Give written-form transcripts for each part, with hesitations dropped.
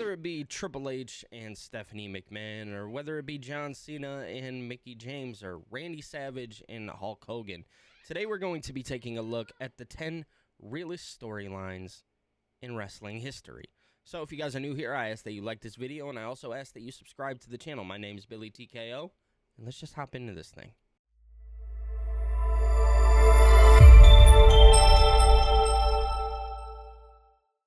Whether it be Triple H and Stephanie McMahon, or whether it be John Cena and Mickie James, or Randy Savage and Hulk Hogan, today we're going to be taking a look at the 10 realest storylines in wrestling history. So if you guys are new here, I ask that you like this video, and I also ask that you subscribe to the channel. My name is Billy TKO, and let's just hop into this thing.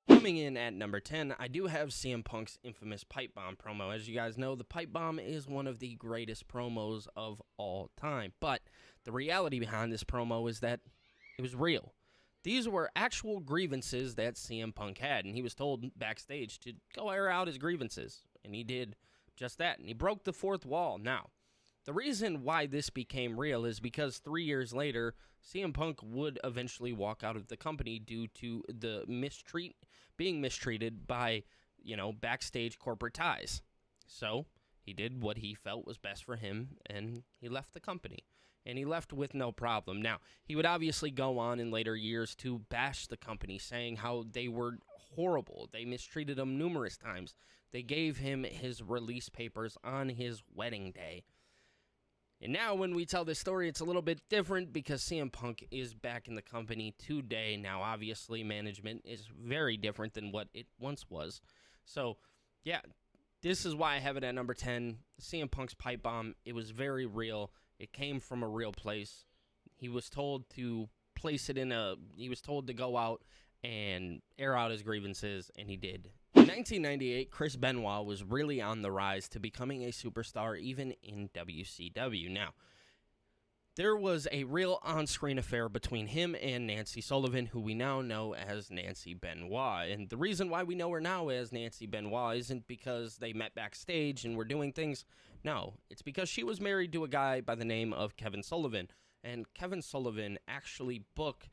Coming in at number 10, I do have CM Punk's infamous pipe bomb promo. As you guys know, the pipe bomb is one of the greatest promos of all time. But the reality behind this promo is that it was real. These were actual grievances that CM Punk had, and he was told backstage to go air out his grievances. And he did just that, and he broke the fourth wall. Now, the reason why this became real is because 3 years later, CM Punk would eventually walk out of the company due to the being mistreated by, backstage corporate ties. So he did what he felt was best for him, and he left the company. And he left with no problem. Now, he would obviously go on in later years to bash the company, saying how they were horrible. They mistreated him numerous times. They gave him his release papers on his wedding day. And now when we tell this story, it's a little bit different because CM Punk is back in the company today. Now, obviously, management is very different than what it once was. So, yeah, this is why I have it at number 10. CM Punk's pipe bomb, it was very real. It came from a real place. He was told to he was told to go out and air out his grievances, and he did. In 1998, Chris Benoit was really on the rise to becoming a superstar even in WCW. Now, there was a real on-screen affair between him and Nancy Sullivan, who we now know as Nancy Benoit. And the reason why we know her now as Nancy Benoit isn't because they met backstage and were doing things. No, it's because she was married to a guy by the name of Kevin Sullivan. And Kevin Sullivan actually booked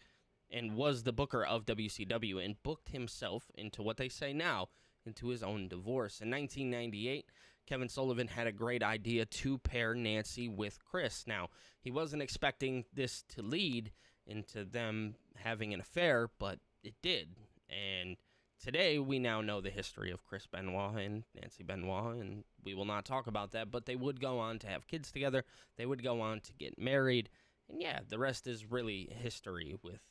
and was the booker of WCW and booked himself into what they say now, into his own divorce. In 1998, Kevin Sullivan had a great idea to pair Nancy with Chris. Now, he wasn't expecting this to lead into them having an affair, but it did. And today, we now know the history of Chris Benoit and Nancy Benoit, and we will not talk about that, but they would go on to have kids together. They would go on to get married. And yeah, the rest is really history with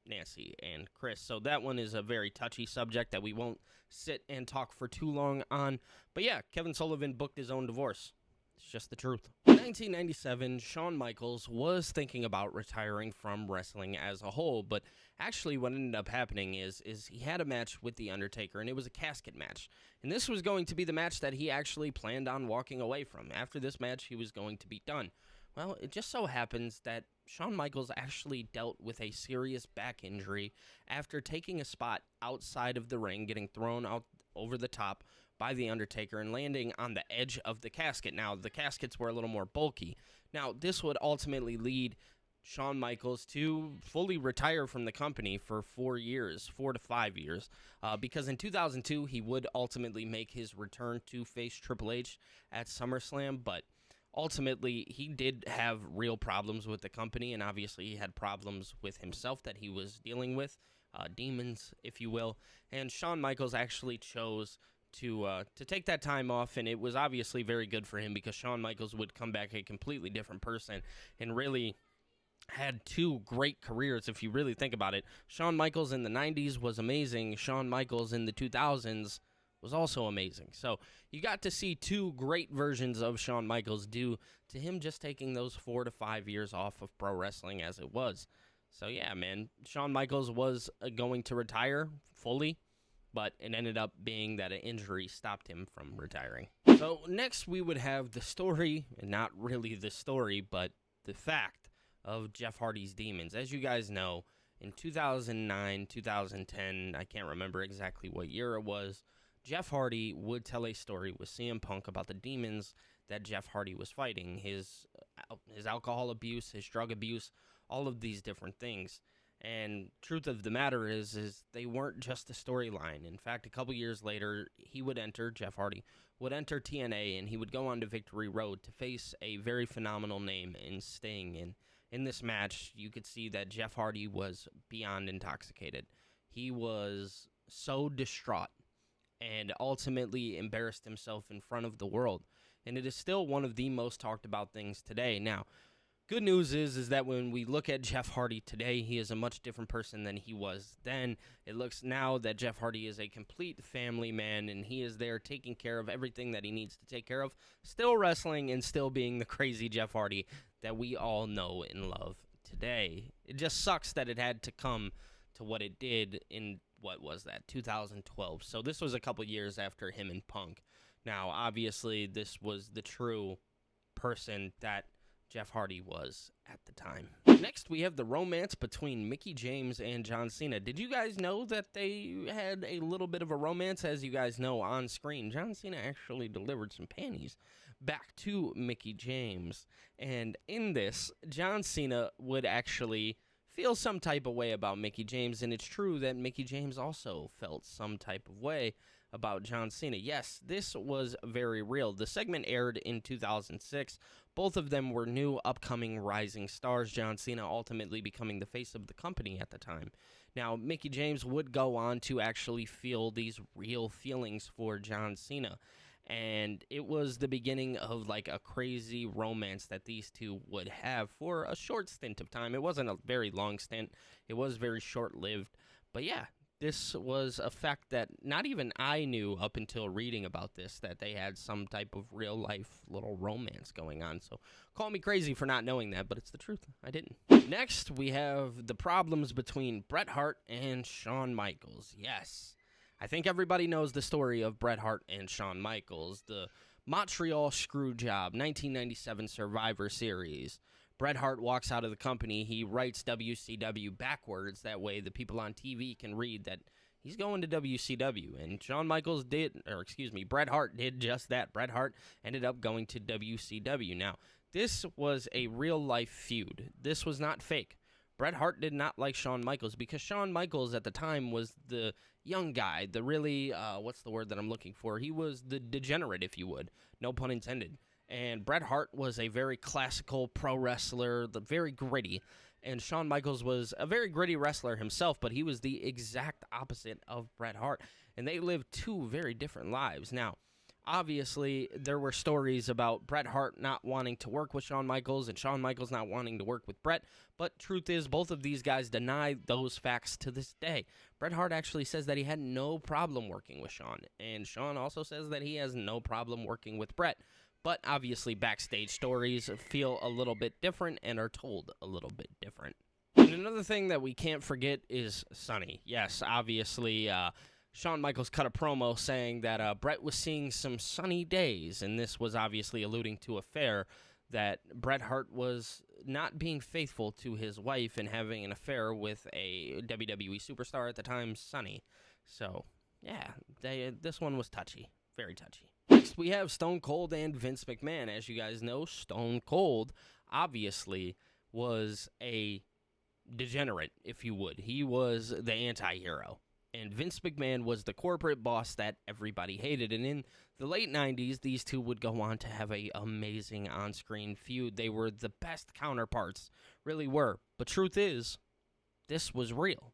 Nancy and Chris. So that one is a very touchy subject that we won't sit and talk for too long on. But yeah, Kevin Sullivan booked his own divorce. It's just the truth. In 1997, Shawn Michaels was thinking about retiring from wrestling as a whole, but actually what ended up happening is he had a match with The Undertaker, and it was a casket match. And this was going to be the match that he actually planned on walking away from. After this match, he was going to be done. Well, it just so happens that Shawn Michaels actually dealt with a serious back injury after taking a spot outside of the ring, getting thrown out over the top by The Undertaker and landing on the edge of the casket. Now, the caskets were a little more bulky. Now, this would ultimately lead Shawn Michaels to fully retire from the company for 4 to 5 years, because in 2002, he would ultimately make his return to face Triple H at SummerSlam, but ultimately, he did have real problems with the company, and obviously he had problems with himself that he was dealing with, demons, if you will. And Shawn Michaels actually chose to take that time off, and it was obviously very good for him because Shawn Michaels would come back a completely different person and really had two great careers, if you really think about it. Shawn Michaels in the 90s was amazing. Shawn Michaels in the 2000s was also amazing. So you got to see two great versions of Shawn Michaels due to him just taking those 4 to 5 years off of pro wrestling as it was. So yeah, man, Shawn Michaels was going to retire fully, but it ended up being that an injury stopped him from retiring. So next we would have the story, and not really the story, but the fact of Jeff Hardy's Demons. As you guys know, in 2009, 2010, I can't remember exactly what year it was, Jeff Hardy would tell a story with CM Punk about the demons that Jeff Hardy was fighting, his alcohol abuse, his drug abuse, all of these different things. And truth of the matter is they weren't just a storyline. In fact, a couple years later, Jeff Hardy would enter TNA, and he would go on to Victory Road to face a very phenomenal name in Sting. In this match, you could see that Jeff Hardy was beyond intoxicated. He was so distraught and ultimately embarrassed himself in front of the world. And it is still one of the most talked about things today. Now, good news is that when we look at Jeff Hardy today, he is a much different person than he was then. It looks now that Jeff Hardy is a complete family man, and he is there taking care of everything that he needs to take care of, still wrestling and still being the crazy Jeff Hardy that we all know and love today. It just sucks that it had to come to what it did in, 2012. So this was a couple years after him and Punk. Now, obviously, this was the true person that Jeff Hardy was at the time. Next, we have the romance between Mickie James and John Cena. Did you guys know that they had a little bit of a romance? As you guys know, on screen, John Cena actually delivered some panties back to Mickie James. And in this, John Cena would actually feel some type of way about Mickie James, and it's true that Mickie James also felt some type of way about John Cena. Yes, this was very real. The segment aired in 2006. Both of them were new, upcoming, rising stars, John Cena ultimately becoming the face of the company at the time. Now, Mickie James would go on to actually feel these real feelings for John Cena, and it was the beginning of like a crazy romance that these two would have for a short stint of time. It wasn't a very long stint. It was very short-lived. But yeah, this was a fact that not even I knew up until reading about this, that they had some type of real-life little romance going on. So call me crazy for not knowing that, but it's the truth. I didn't. Next, we have the problems between Bret Hart and Shawn Michaels. Yes, I think everybody knows the story of Bret Hart and Shawn Michaels, the Montreal Screwjob 1997 Survivor Series. Bret Hart walks out of the company. He writes WCW backwards. That way the people on TV can read that he's going to WCW. And Bret Hart did just that. Bret Hart ended up going to WCW. Now, this was a real-life feud. This was not fake. Bret Hart did not like Shawn Michaels because Shawn Michaels at the time was the young guy, the really, what's the word that I'm looking for? He was the degenerate, if you would. No pun intended. And Bret Hart was a very classical pro wrestler, very gritty. And Shawn Michaels was a very gritty wrestler himself, but he was the exact opposite of Bret Hart. And they lived two very different lives. Now, obviously, there were stories about Bret Hart not wanting to work with Shawn Michaels and Shawn Michaels not wanting to work with Bret. But truth is, both of these guys deny those facts to this day. Bret Hart actually says that he had no problem working with Shawn. And Shawn also says that he has no problem working with Bret. But obviously, backstage stories feel a little bit different and are told a little bit different. And another thing that we can't forget is Sunny. Yes, obviously, Shawn Michaels cut a promo saying that Bret was seeing some sunny days, and this was obviously alluding to affair that Bret Hart was not being faithful to his wife and having an affair with a WWE superstar at the time, Sunny. So, yeah, this one was touchy, very touchy. Next, we have Stone Cold and Vince McMahon. As you guys know, Stone Cold obviously was a degenerate, if you would. He was the anti-hero. And Vince McMahon was the corporate boss that everybody hated. And in the late 90s, these two would go on to have an amazing on-screen feud. They were the best counterparts, really were. But truth is, this was real.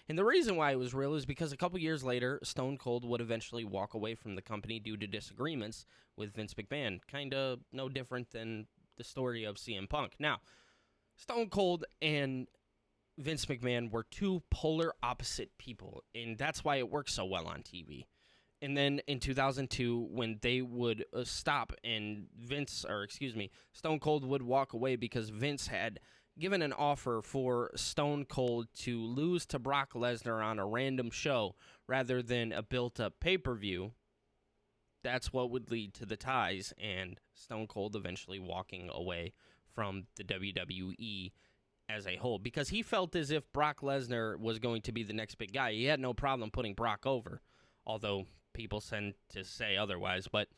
And the reason why it was real is because a couple years later, Stone Cold would eventually walk away from the company due to disagreements with Vince McMahon. Kind of no different than the story of CM Punk. Now, Stone Cold and Vince McMahon were two polar opposite people, and that's why it worked so well on TV. And then in 2002, when they would stop and Stone Cold would walk away because Vince had given an offer for Stone Cold to lose to Brock Lesnar on a random show rather than a built-up pay-per-view, that's what would lead to the ties and Stone Cold eventually walking away from the WWE as a whole, because he felt as if Brock Lesnar was going to be the next big guy. He had no problem putting Brock over, although people tend to say otherwise, but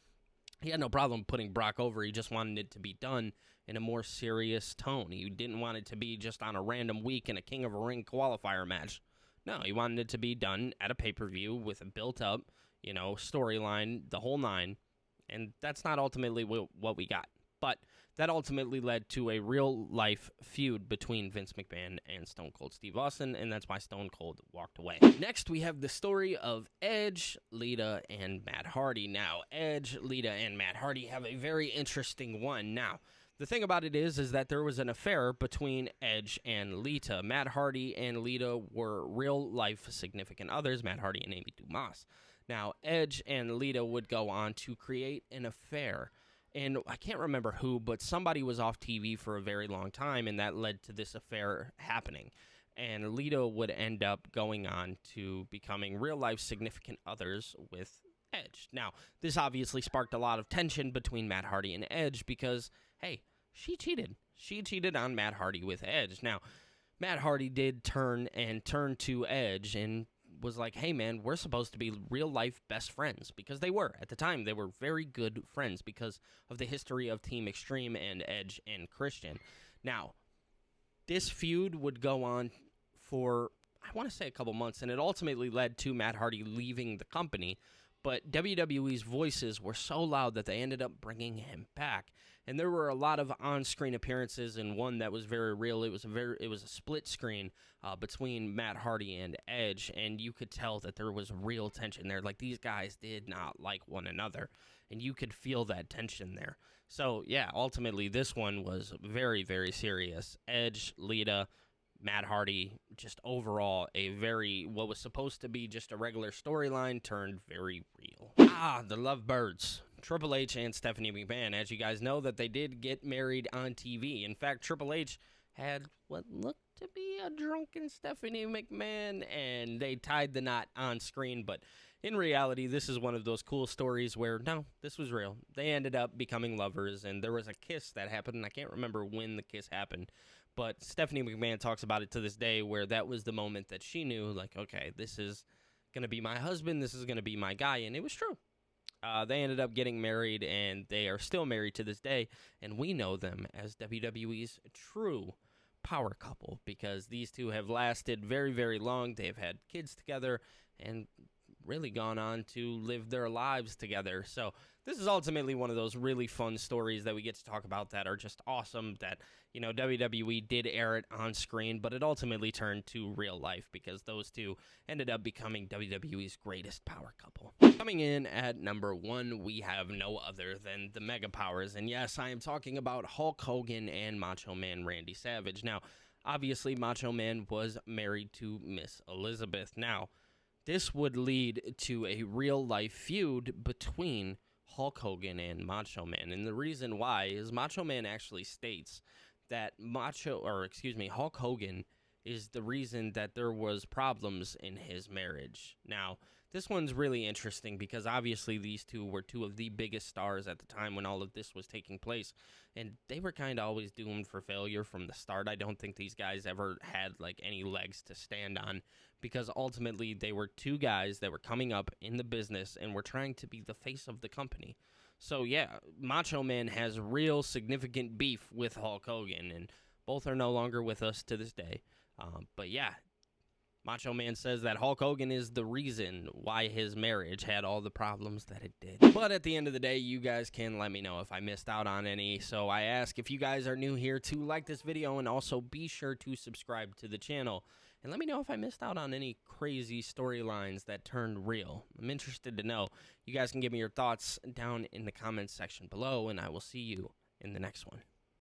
he had no problem putting Brock over. He just wanted it to be done in a more serious tone. He didn't want it to be just on a random week in a King of a Ring qualifier match. No, he wanted it to be done at a pay-per-view with a built-up, storyline, the whole nine, and that's not ultimately what we got. But that ultimately led to a real-life feud between Vince McMahon and Stone Cold Steve Austin, and that's why Stone Cold walked away. Next, we have the story of Edge, Lita, and Matt Hardy. Now, Edge, Lita, and Matt Hardy have a very interesting one. Now, the thing about it is that there was an affair between Edge and Lita. Matt Hardy and Lita were real-life significant others, Matt Hardy and Amy Dumas. Now, Edge and Lita would go on to create an affair. And I can't remember who, but somebody was off TV for a very long time, and that led to this affair happening. And Lita would end up going on to becoming real-life significant others with Edge. Now, this obviously sparked a lot of tension between Matt Hardy and Edge because, hey, she cheated. She cheated on Matt Hardy with Edge. Now, Matt Hardy did turn to Edge and was like, hey, man, we're supposed to be real-life best friends, because they were. At the time, they were very good friends because of the history of Team Extreme and Edge and Christian. Now, this feud would go on for, I want to say, a couple months, and it ultimately led to Matt Hardy leaving the company, but WWE's voices were so loud that they ended up bringing him back. And there were a lot of on-screen appearances, and one that was very real. It was a split screen between Matt Hardy and Edge, and you could tell that there was real tension there. Like, these guys did not like one another, and you could feel that tension there. So, yeah, ultimately, this one was very, very serious. Edge, Lita, Matt Hardy, just overall what was supposed to be just a regular storyline turned very real. The Lovebirds. Triple H and Stephanie McMahon. As you guys know, that they did get married on TV. In fact, Triple H had what looked to be a drunken Stephanie McMahon, and they tied the knot on screen. But in reality, this is one of those cool stories where, no, this was real. They ended up becoming lovers, and there was a kiss that happened, and I can't remember when the kiss happened. But Stephanie McMahon talks about it to this day, where that was the moment that she knew, like, okay, this is going to be my husband, this is going to be my guy, and it was true. They ended up getting married, and they are still married to this day, and we know them as WWE's true power couple, because these two have lasted very, very long. They've had kids together and really gone on to live their lives together. So this is ultimately one of those really fun stories that we get to talk about that are just awesome, that, you know, WWE did air it on screen, but it ultimately turned to real life because those two ended up becoming WWE's greatest power couple. Coming in at number 1, we have no other than the Mega Powers, and yes, I am talking about Hulk Hogan and Macho Man Randy Savage. Now, obviously, Macho Man was married to Miss Elizabeth. Now, this would lead to a real-life feud between Hulk Hogan and Macho Man, and the reason why is Macho Man actually states that Hulk Hogan is the reason that there was problems in his marriage. Now, this one's really interesting because obviously these two were two of the biggest stars at the time when all of this was taking place, and they were kind of always doomed for failure from the start. I don't think these guys ever had like any legs to stand on, because ultimately they were two guys that were coming up in the business and were trying to be the face of the company. So yeah, Macho Man has real significant beef with Hulk Hogan, and both are no longer with us to this day. But yeah, Macho Man says that Hulk Hogan is the reason why his marriage had all the problems that it did. But at the end of the day, you guys can let me know if I missed out on any. So I ask, if you guys are new here, to like this video and also be sure to subscribe to the channel. And let me know if I missed out on any crazy storylines that turned real. I'm interested to know. You guys can give me your thoughts down in the comments section below, and I will see you in the next one.